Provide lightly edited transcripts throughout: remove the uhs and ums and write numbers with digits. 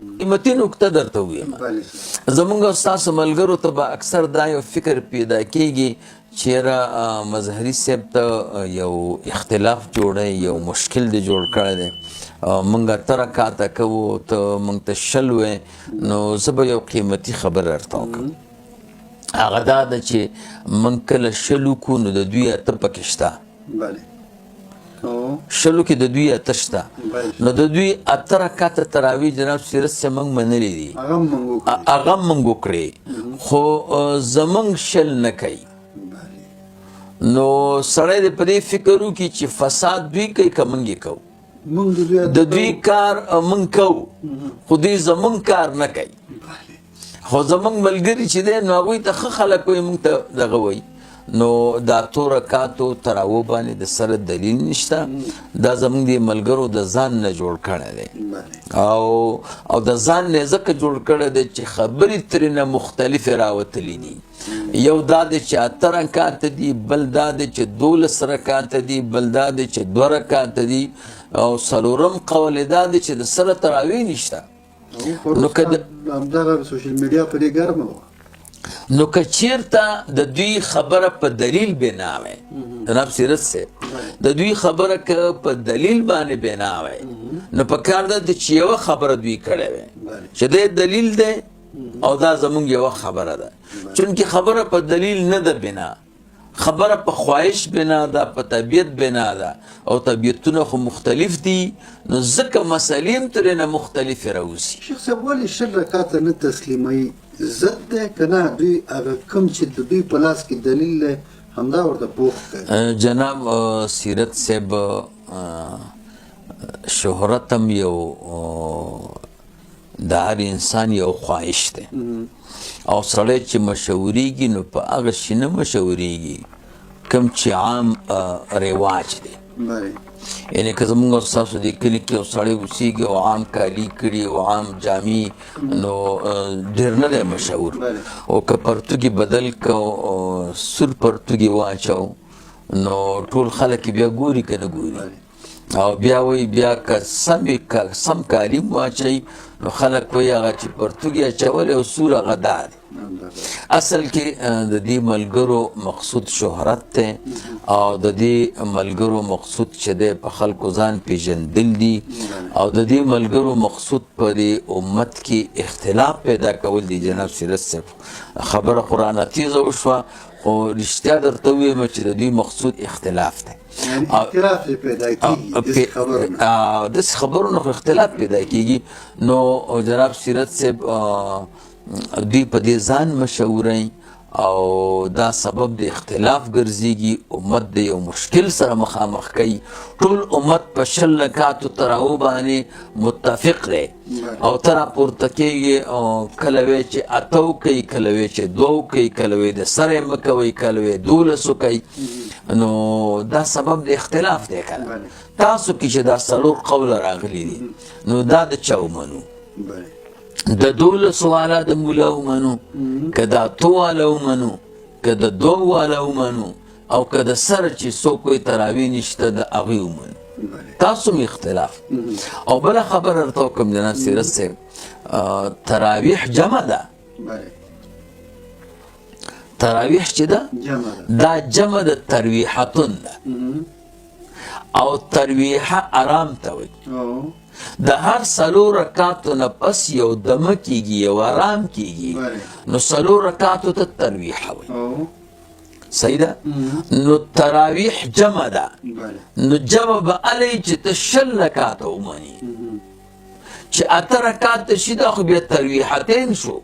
قیمتي نکته درته ویم زمونږ او ستاسو ملګرو ته به اکثر دا یو فکر پیدا کیږي چیرې مظهري صاحب ته یو اختلاف جوړی یو مشکل دی جوړ کړی دی مونږ اته رکعاته کوو ته مونږ ته شل وې نو زه به یو قیمتي خبر درته وکړم هغه دا ده چې مونږ کله شل وکړو نو د دوی اته پکې شته شلو کې د دوی اته شته نو د دوی اته رکعاته تراویح جناب سیرت صاحب موږ منلي دي هغه موږ وکړې خو زموږ شل نه کوي نو سړی د په دې فکر وکړي چې فساد دوی کوي که موږ یې کوو د دوی کار موږ کوو خو دوی زموږ کار نه کوي خو زموږ ملګري چې دی نو هغوی ته ښه خلک وایي موږ ته دغه وایي نو دا اتو رکعاتو تراویح باندې د سره دلیل نشته دا زموږ د ملګرو د ځان نه جوړ کړی دی او د ځان نه ځکه جوړ کړی دی چې خبرې ترېنه مختلفې راوتلي دي یو دا دی چې اته رکعاته دي بل دا دی چې 12 رکعاته دي بل دا دی چې 2 رکعاته دي او څلورم قول دا دی چې د سره تراویح نشته نو که همدغه سوشل میډیا په دې ګرمه وه نو که چیرته د دوی خبره په دلیل بنا وي جناب سیرت صاحب د دوی خبره که په دلیل باندې بنا وي نو په کار ده چې یوه خبره دوی کړې وي چې دی دلیل دی او دا زموږ یوه خبره ده چونکې خبره په دلیل نه ده بنا خبره په خواهش بنا ده په طبیعت بنا ده او طبیعتونه خو مختلف دي نو ځکه مسلې هم ترېنه مختلفې راوځي شیخ صاحب ولې شل رکعاته نه تسلیموي ضد دی که نه دوی هغه کوم چې د دوی په لاس کې دلیل دی همدا ورته پوخ کوي جناب سیرت صاحب شهرت هم یو د هر انسان یو خواهش دی او سړی چې مشهوریږي نو په هغه شي نه مشهوریږي کوم چې عام رواج دی یعنی که زمونږ ستاسو د کلي کې یو سړی اوسېږي او عام کالي کړي او عام جامې نو ډېر نه دی مشهور او که پرتوګي بدل کو سور پرتوګي واچو نو ټول خلک بیا ګوري که نه ګوري او بیا وایي بیا که سم کالي واچوي نو خلک وایي هغه چې پرتوګي اچولی او سور هغه دا دی اصل کې د دې ملګرو مقصود شهرت دی او د دې ملګرو مقصود چې دی په خلکو ځان پیژندل دي او د دې ملګرو مقصود په دې امت کې اختلاف پیدا کول دي جناب سیرت صاحب خبره قرآن تیزه وشوه خو رښتیا درته ووایم چې د دوی مقصود اختلاف دی اختلاف پیدا کېږي داسې خبرو نه اختلاف پیدا کېږي نو جناب سیرت صاحب دوی په دې ځان مشهوري او دا سبب د اختلاف ګرځېږي امت د یو مشکل سره مخامخ کوي ټول امت په شل رکعاتو تراویح باندې متفق دی او ته راپورته کېږي کله وی چې اته وکوي کله وی چې 2 وکوي کله وی د سره یې مه کوئ کله وی 12 وکوي نو دا سبب د اختلاف دی که نه تاسو کې چې دا څلور قوله راغلي دي نو دا د چا ومنو د 12 والا د مولا ومنو که د اتو والا ومنو که د 2 والا ومنو او که د سره چې څوک وایي تراویح نشته د هغوی ومنو تاسو هم اختلاف او بله خبره درته وکړم جناب سیرت صاحب تراویح جمع ده تراویح چې ده دا جمع د ترویحتون ده او ترویحه آرام ته وایي د هر څلور رکعاتو نه پس یو دمه کېږي یو آرام کېږي نو څلور رکعاتو ته ترویحه وایي صحیح ده نو تراویح جمع ده نو جمع به هلئ چې ته شل رکعاته ومني چې اته رکعاته شي دا خو بیا ترویحتین شو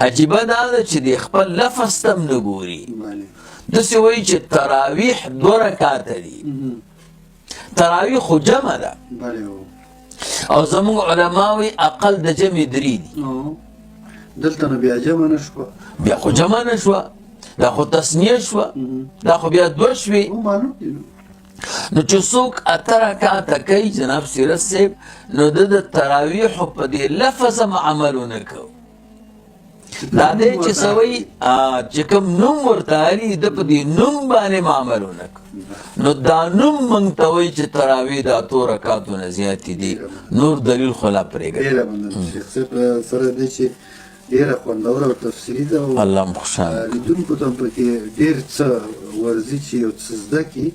عجیبه دا ده چې د خپل لفظ ته هم نه ګوري داسې وایي چې تراویح 2 رکعاته دي تراویح خو جمع ده او زموږ علما وایي اقل د جمع 3 دي دلته نو بیا جمع نه شوه بیا خو جمع نه شوه دا خو تسنیه شوه دا خو بیا 2 شوې نو چې څوک اته رکعاته کوي جناب سیرت صاحب نو د تراویحو په دې لفظ هم عمل ونه کوو دا دی چې سوی چې کوم نوم ورته هري د په دې نوم باندې معاملونه کوي نو دا نوم موږ ته وایي چې تراویح دا اتو رکعاتونه زیاتې دي نور دلیل خو لا پرېږدي. ډېره مننه شیخ صاحب سره دی چې ډېره خوندوره او تفصیلي ده او الله مو خوشحاله لیدونکو ته هم پکې ډېر څه ورځي چې یو څه زده کړي